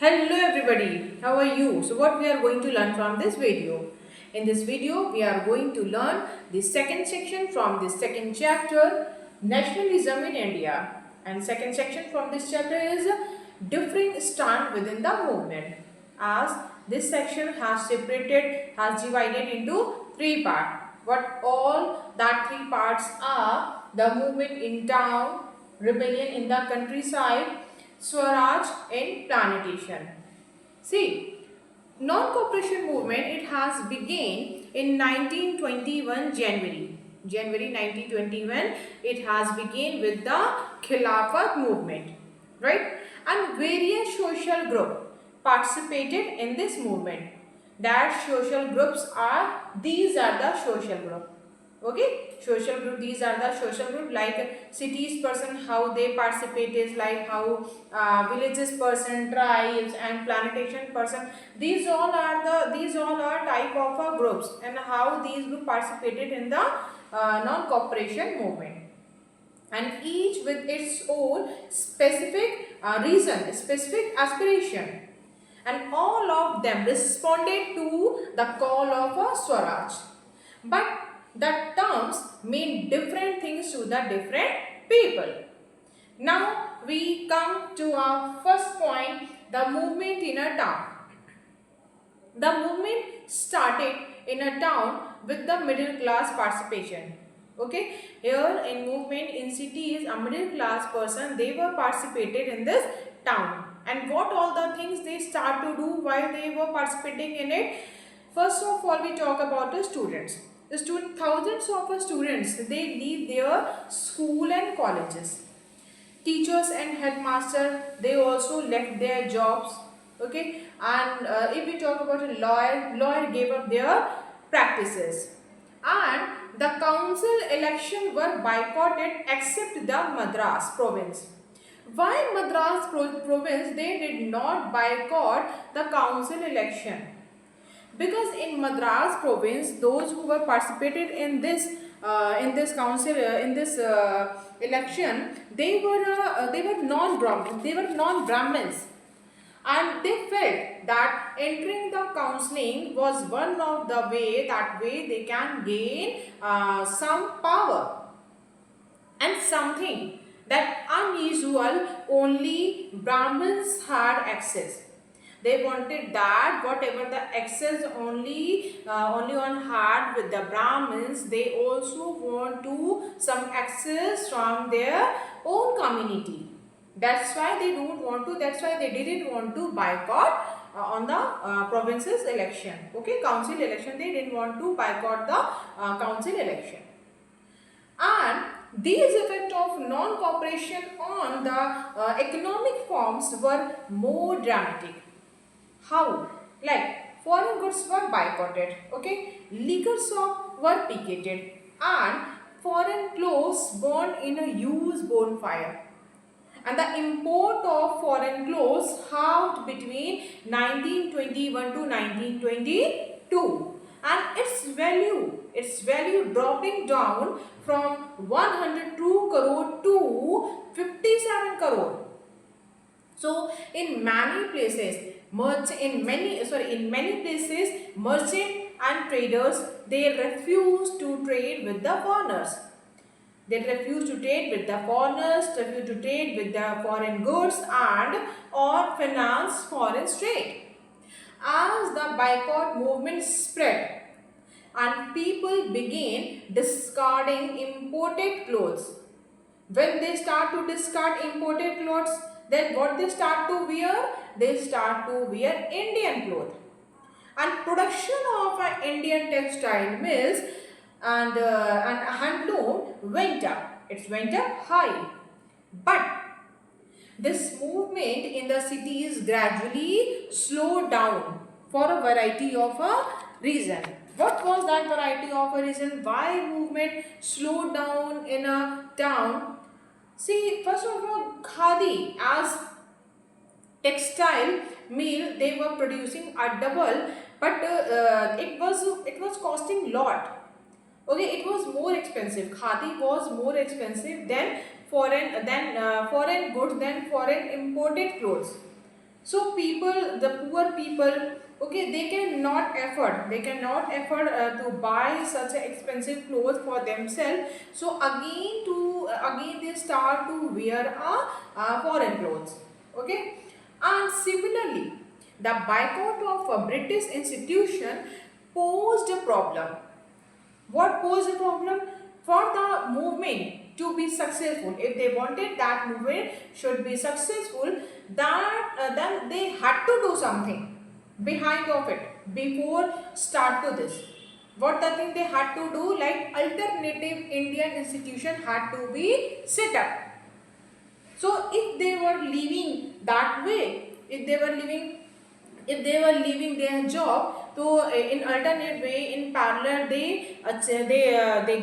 Hello everybody, how are you? So what we are going to learn from this video? In this video, we are going to learn the second section from the second chapter, Nationalism in India. And second section from this chapter is differing stand within the movement. As this section has divided into three parts. What all that three parts are: the movement in town, rebellion in the countryside, swaraj and plantation. See, non-cooperation movement, it has begun in 1921 January. January 1921, it has begun with the Khilafat movement, right? And various social groups participated in this movement. That social groups are, these are the social group. Okay, social group, these are the social group, like cities person, how they participate is like how villages person, tribes and plantation person, these all are type of groups, and how these group participated in the non-cooperation movement, and each with its own specific reason, specific aspiration, and all of them responded to the call of a swaraj. But the terms mean different things to the different people. Now we come to our first point, the movement in a town. The movement started in a town with the middle class participation. Okay, here in movement in cities, a middle class person, they were participated in this town. And what all the things they start to do while they were participating in it? First of all, we talk about the students. The thousands of students, they leave their school and colleges. Teachers and headmaster, they also left their jobs. Okay, and if we talk about a lawyer gave up their practices, and the council election were boycotted except the Madras province. Why Madras province they did not boycott the council election? Because in Madras province, those who were participated in this council in this election, they were non-Brahmins, and they felt that entering the counseling was one of the way they can gain some power and something that unusual only Brahmins had access. They wanted that whatever the access only on had with the Brahmins, they also want to some access from their own community. That's why they don't want to. That's why they didn't want to boycott on the province's election. Okay, council election. They didn't want to boycott the council election. And these effects of non-cooperation on the economic forms were more dramatic. How? Like foreign goods were boycotted, okay? Liquor shops were picketed, and foreign clothes burned in a huge bonfire. And the import of foreign clothes halved between 1921 to 1922, and its value dropping down from 102 crore to 57 crore. So in many places, in many places, merchant and traders, they refuse to trade with the foreigners. They refuse to trade with the foreigners, refuse to trade with the foreign goods and or finance foreign trade. As the boycott movement spread and people began discarding imported clothes, when they start to discard imported clothes, then what they start to wear? They start to wear Indian clothes. And production of Indian textile mills and handloom went up. It went up high. But this movement in the cities gradually slowed down for a variety of a reason. What was that variety of a reason? Why movement slowed down in a town? See, first of all, khadi as textile mill, they were producing a double, but it was costing lot. Okay, it was more expensive. Khadi was more expensive than foreign goods, than foreign imported clothes. So people, the poor people, okay, they cannot afford to buy such a expensive clothes for themselves. So again they start to wear foreign clothes. Okay, and similarly, the boycott of a British institution posed a problem. What posed a problem? For the movement to be successful, if they wanted that movement should be successful, that then they had to do something behind of it before start to this. What the thing they had to do, like alternative Indian institution had to be set up. So if they were living that way, if they were leaving their job, so in alternate way, in parallel, they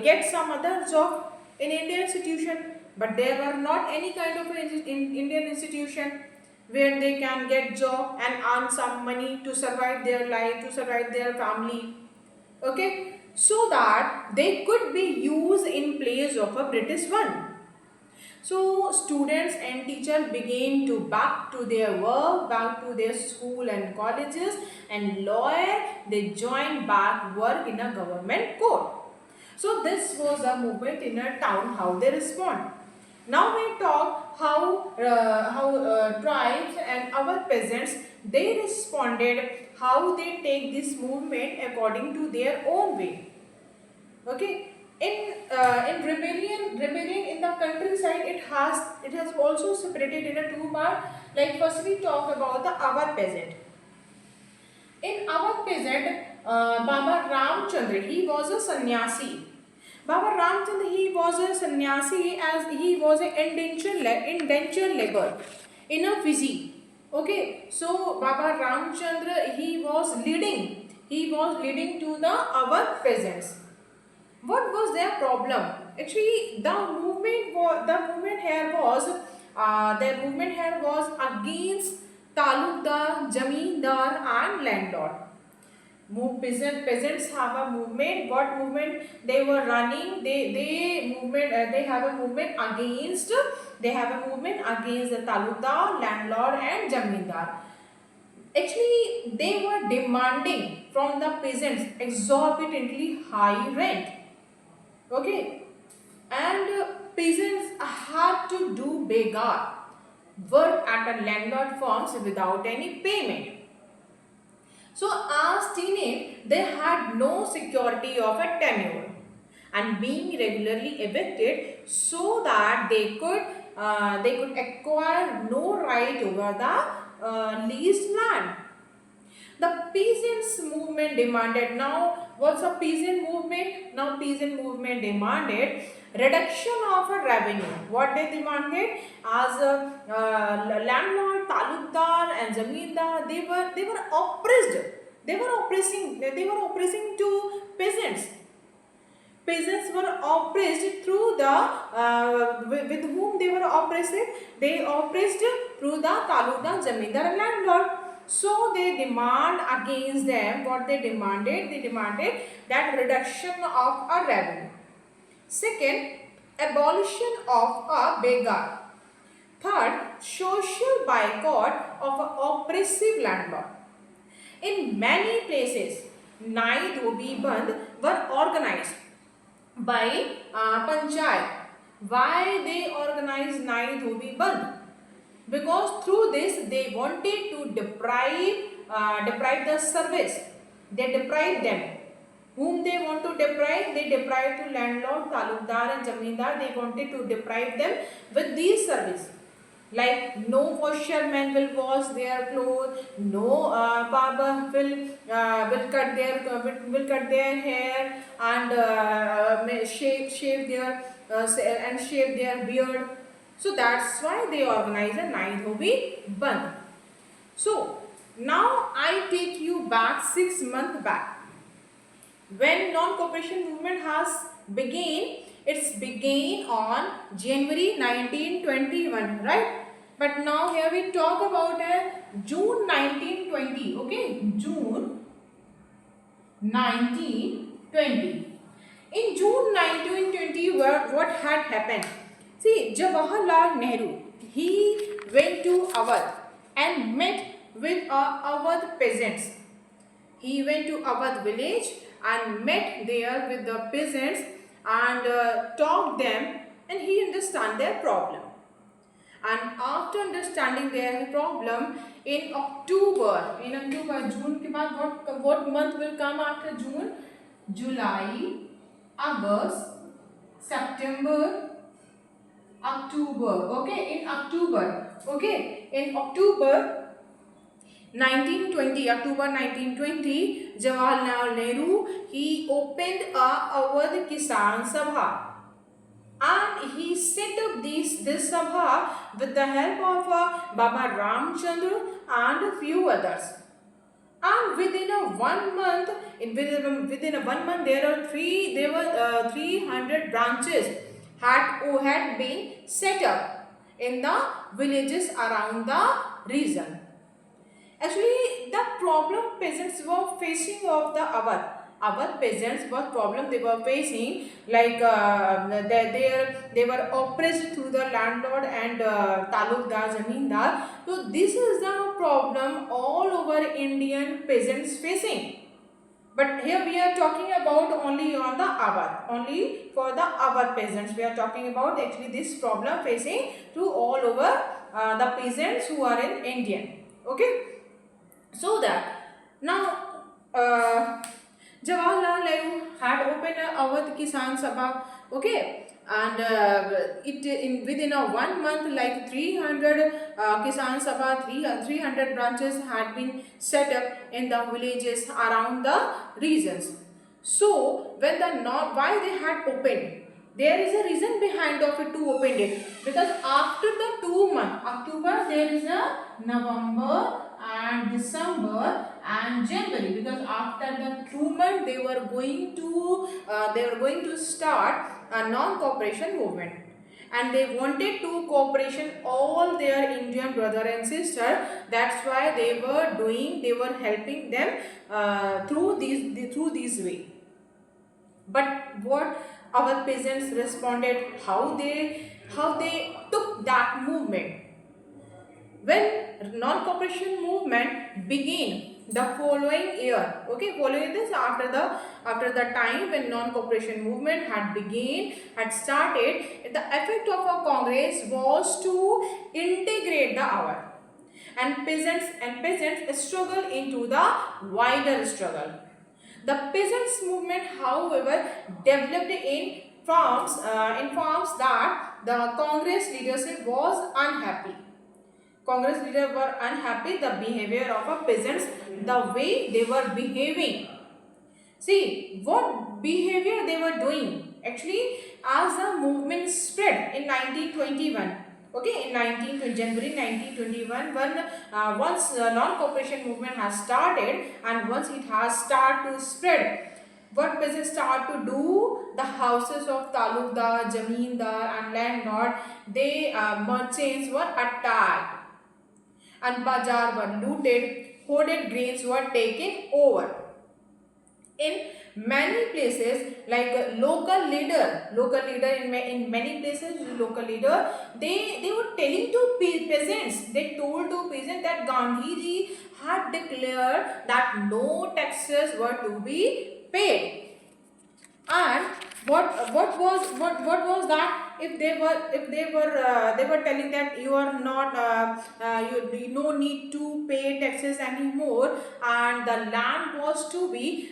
get some other job in Indian institution, but there were not any kind of in Indian institution where they can get job and earn some money to survive their life, to survive their family. Okay, so that they could be used in place of a British one. So students and teachers began to back to their work, back to their school and colleges, and lawyer they joined back work in a government court. So this was a movement in a town, how they respond. Now we talk how tribes and our peasants they responded, how they take this movement according to their own way. Okay, in rebellion in the countryside, it has also separated in a two part. Like first we talk about the our peasant. In our peasant, Baba Ramchandra, he was a sannyasi. Baba Ramchandra, he was a sannyasi as he was an indentured labor in a Fiji. Okay, so Baba Ramchandra, he was leading to the our peasants. What was their problem? Actually, their movement here was against talukdar, jamindar, and landlord. Peasants have a movement. What movement they were running? They have a movement against. They have a movement against the talukdar, landlord, and jamindar. Actually, they were demanding from the peasants exorbitantly high rent. Okay, and peasants had to do begar work at a landlord farms without any payment. So as teenage, they had no security of a tenure and being regularly evicted so that they could acquire no right over the leased land. The peasants movement demanded, now what's a peasant movement? Now peasant movement demanded reduction of a revenue. What they demanded, as a landlord, talukdar and zamindar, they were oppressed. They were oppressing to peasants. Peasants were oppressed through the with whom they were oppressed. They oppressed through the talukdar, zamindar and landlord. So they demand against them. What they demanded? They demanded that reduction of a revenue. Second, abolition of a begar. Third, social boycott of an oppressive landlord. In many places, Nai Dhobi Bandh were organized by Panchayat. Why they organized Nai Dhobi Bandh? Because through this they wanted to deprive the service. They deprive them. Whom they want to deprive? They deprive to landlord, talukdar and jamindar. They wanted to deprive them with these service. Like no washerman will wash their clothes, no barber will cut their hair and shave their beard. So that's why they organize a Naidhobi Bandh. So now I take you back 6 months back. When non-cooperation movement has begun, it's began on January 1921, right? But now here we talk about June 1920, okay? June 1920. In June 1920, what had happened? See, Jawaharlal Nehru, he went to Awadh and met with Awadh peasants. He went to Awadh village and met there with the peasants and talked them, and he understand their problem. And after understanding their problem, in October, June के बाद what month will come after June? July, August, September, October. Okay, in October. Okay, in October 1920, October 1920, Jawaharlal Nehru, he opened a Awadh Kisan Sabha, and he set up this Sabha with the help of Baba Ramchandra and a few others. And within a 1 month, there were 300 branches had been set up in the villages around the region. Actually, the problem peasants were facing of the Awadh peasants, what problem they were facing, like they were oppressed through the landlord and talukdar, zamindar. So this is the problem all over Indian peasants facing. But here we are talking about only on the Awadh, only for the Awadh peasants. We are talking about actually this problem facing to all over the peasants who are in India. Okay. So that now Jawaharlal Nehru had opened a Awadh Kisan Sabha, okay, and within a 1 month, like 300 Kisan Sabha, 300 branches had been set up in the villages around the regions. So when why they had opened? There is a reason behind of it to open it, because after the 2 months, October, there is a November and December and January, because after the 2 months they were going to start a non-cooperation movement, and they wanted to cooperation all their Indian brother and sister. That's why they were helping them through these way. But what our peasants responded, how they took that movement? When non-cooperation movement began the following year, okay, following this, after the time when non-cooperation movement had started, the effect of a Congress was to integrate the Awadh, and peasants struggle into the wider struggle. The peasants movement, however, developed in forms that the Congress leadership was unhappy. Congress leaders were unhappy the behavior of a peasants, the way they were behaving. See what behavior they were doing. Actually, as the movement spread in 1921. Okay, in January 1921, once non-cooperation movement has started, and once it has started to spread, what peasants start to do? The houses of talukdar, zamindar and landlord, merchants were attacked, and bazaar were looted, hoarded grains were taken over. In many places, like local leader in many places, local leader, they were telling to peasants, they told to peasants that Gandhiji had declared that no taxes were to be paid. And what was that? If they were telling that you are not you no need to pay taxes anymore, and the land was to be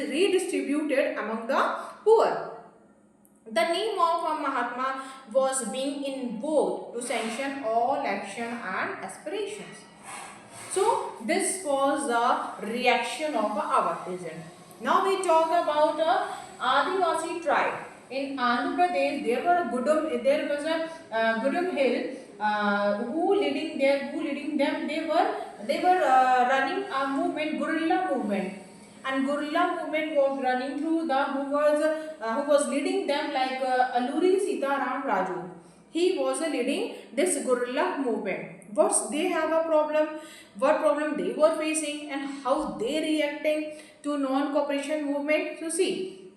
redistributed among the poor. The name of a Mahatma was being invoked to sanction all action and aspirations. So this was the reaction of our peasant. Now we talk about a Adivasi tribe. In Andhra Pradesh, there was a Gudum hill. Who leading them? They were running a movement, guerrilla movement, and guerrilla movement was running through who was leading them, like Alluri Sitaram Raju. He was leading this guerrilla movement. They have a problem, what problem they were facing, and how they reacting to non-cooperation movement. So see,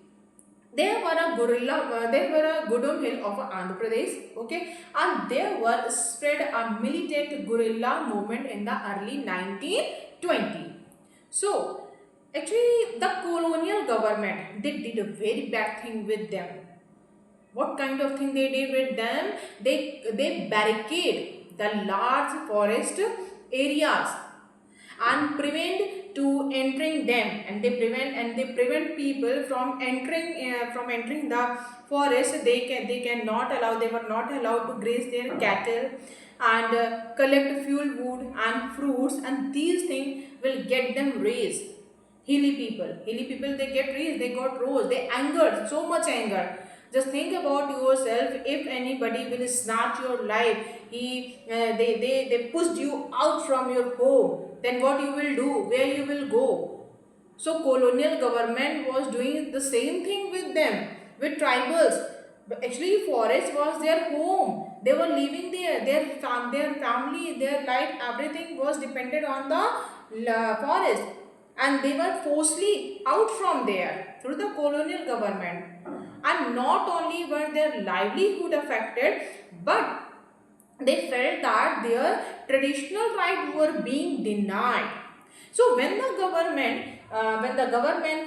There were a Gudum hill of Andhra Pradesh, okay, and there were spread a militant guerrilla movement in the early 1920. So actually the colonial government, they did a very bad thing with them. What kind of thing they did with them? They barricade the large forest areas and prevent to entering them, and they prevent people from entering the forest. They cannot allow, they were not allowed to graze their cattle and collect fuel wood and fruits, and these things will get them raised. Hilly people, they get raised, they got rose, they angered, so much anger. Just think about yourself, if anybody will snatch your life, they pushed you out from your home, then what you will do, where you will go? So colonial government was doing the same thing with them, with tribals. But actually forest was their home. They were living there. Their family, their life, everything was dependent on the forest. And they were forcibly out from there through the colonial government. And not only were their livelihood affected, but they felt that their traditional rights were being denied. So when the government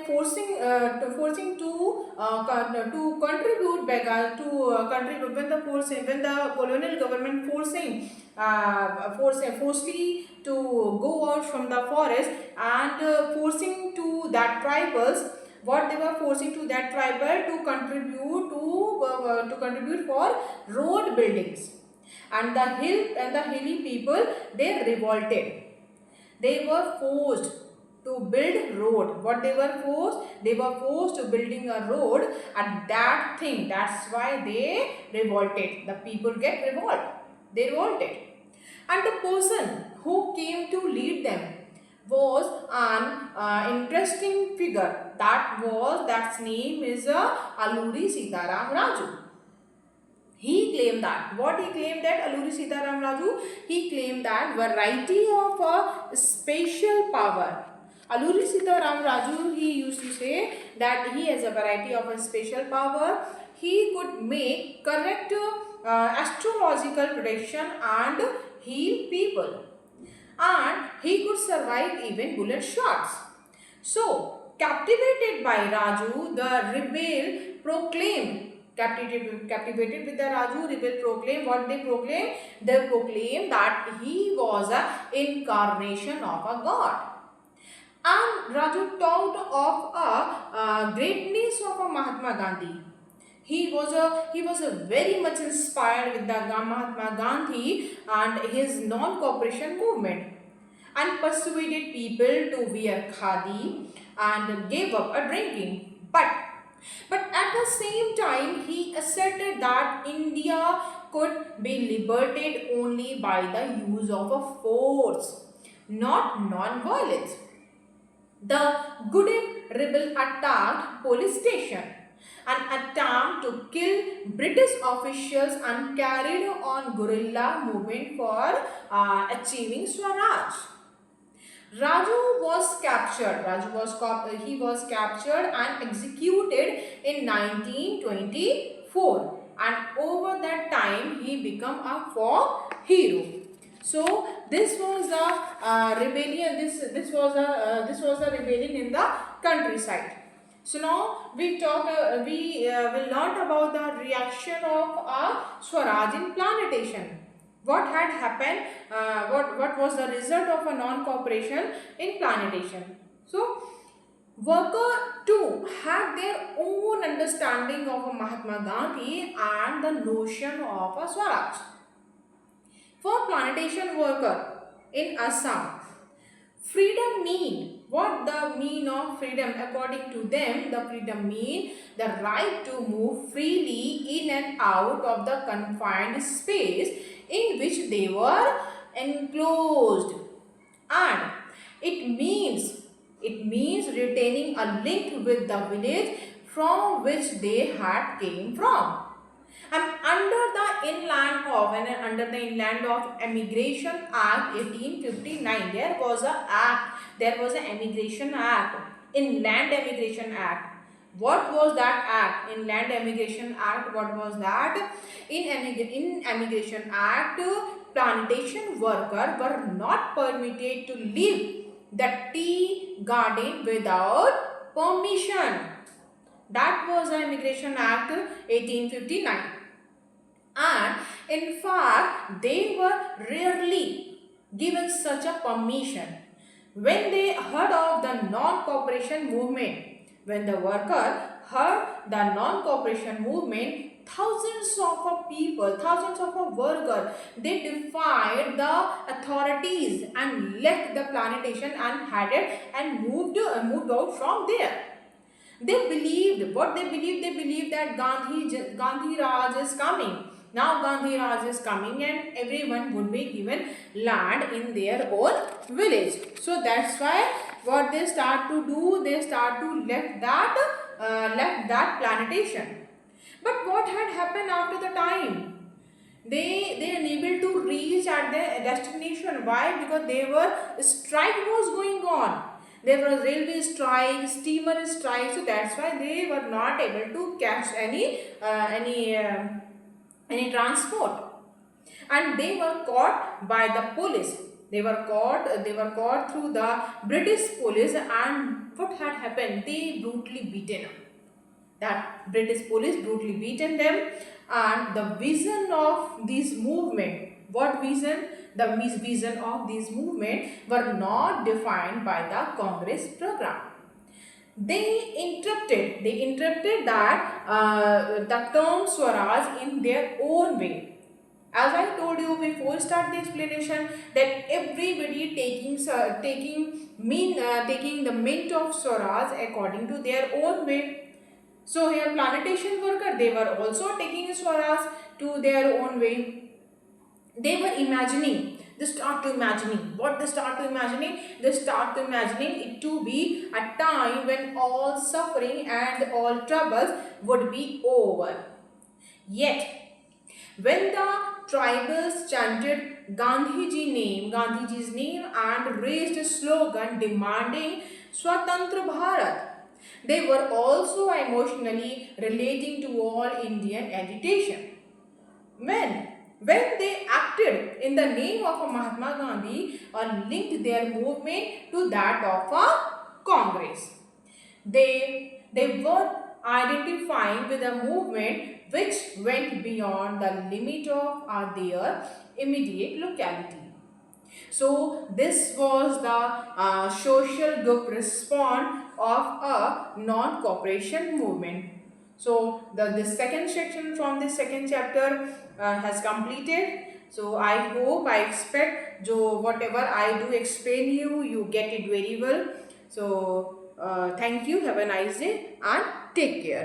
forcing to contribute back to contribute, when the colonial government forcefully to go out from the forest and forcing to that tribals, what they were forcing to that tribal to contribute for road buildings, and the hilly people, they revolted. They were forced to build road. What they were forced? They were forced to building a road, and that thing, that's why they revolted. The people get revolt, they revolted. And the person who came to lead them was an interesting figure. That's name is Alluri Sitaram Raju. He claimed that, what he claimed that Alluri Sitaram Raju, he claimed that variety of a spatial power. Alluri Sitaram Raju, he used to say that he has a variety of a spatial power. He could make correct astrological prediction and heal people. And he could survive even bullet shots. So, captivated by Raju, the rebel proclaimed, captivated with the Raju, rebel proclaimed, what they proclaimed? They proclaimed that he was an incarnation of a god. And Raju talked of a greatness of a Mahatma Gandhi. He was a very much inspired with the Mahatma Gandhi and his non-cooperation movement, and persuaded people to wear khadi and gave up a drinking. But at the same time, he asserted that India could be liberated only by the use of a force, not non-violence. The Gudin rebel attacked police station, an attempt to kill British officials, and carried on guerrilla movement for achieving Swaraj. He was captured and executed in 1924, and over that time he became a folk hero. So this was a rebellion. This was a rebellion in the countryside. So now we will learn about the reaction of Swaraj in plantation. What had happened? What was the result of a non-cooperation in plantation? So worker too had their own understanding of a Mahatma Gandhi and the notion of a Swaraj. For plantation worker in Assam, freedom mean, what the mean of freedom? According to them, the freedom mean the right to move freely in and out of the confined space in which they were enclosed, and it means retaining a link with the village from which they had came from. And under the Inland of Emigration Act 1859, there was an Emigration Act, Inland Emigration Act, What was that act? In Land Emigration Act, what was that? In Emigration Act, plantation workers were not permitted to leave the tea garden without permission. That was the Immigration Act 1859. And in fact, they were rarely given such a permission. When they heard of the non-cooperation movement, when the worker heard the non-cooperation movement, thousands of people, thousands of workers, they defied the authorities and left the plantation and headed and moved out from there. They believed, what they believed? They believed that Gandhi Raj is coming. Now Gandhi Raj is coming and everyone would be given land in their own village. So that's why what they start to do, they start to left that plantation. But what had happened after the time? They unable to reach at their destination. Why? Because they were strike was going on. There was railway strike, steamer strike, so that's why they were not able to catch any transport, and they were caught by the police. They were caught through the British police, and what had happened? They brutally beaten them. That British police brutally beaten them, and the vision of this movement, what vision? The vision of this movement were not defined by the Congress program. They interpreted that the term swaraj in their own way. As I told you before start the explanation, that everybody taking the mint of swaraj according to their own way. So here plantation worker, they were also taking swaraj to their own way. They were imagining, they start to imagining, what they start to imagining? They start to imagining it to be a time when all suffering and all troubles would be over. Yet, when the tribals chanted Gandhiji's name and raised a slogan demanding Swatantra Bharat, they were also emotionally relating to all Indian agitation. When when they acted in the name of a Mahatma Gandhi or linked their movement to that of a Congress, they were identifying with a movement which went beyond the limit of their immediate locality. So this was the social group response of a non-cooperation movement. So the second section from the second chapter has completed. So I hope, I expect, whatever I do explain you get it very well. So thank you. Have a nice day and take care.